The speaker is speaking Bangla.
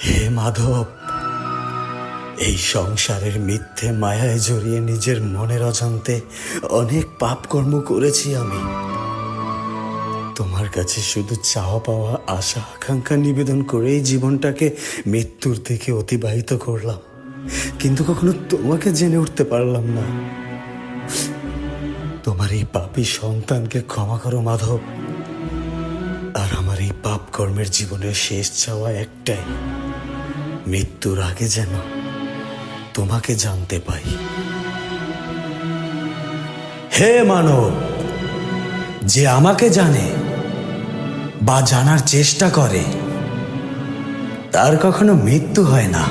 হে মাধব, এই সংসারের মিথ্যে মায়ায় জড়িয়ে নিজের মনের অজান্তে অনেক পাপ কর্ম করেছি আমি। তোমার কাছে শুধু চাওয়া পাওয়া আশা আকাঙ্ক্ষা নিবেদন করেই জীবনটাকে মৃত্যুর দিকে অতিবাহিত করলাম, কিন্তু কখনো তোমাকে জেনে উঠতে পারলাম না। তোমার এই পাপী সন্তানকে ক্ষমা করো মাধব। আর আমার এই পাপ কর্মের জীবনের শেষ চাওয়া একটাই, মৃত্যুর আগে যেন তোমাকে জানতে পাই। হে মানব, যে আমাকে জানে বা জানার চেষ্টা করে তার কখনো মৃত্যু হয় না।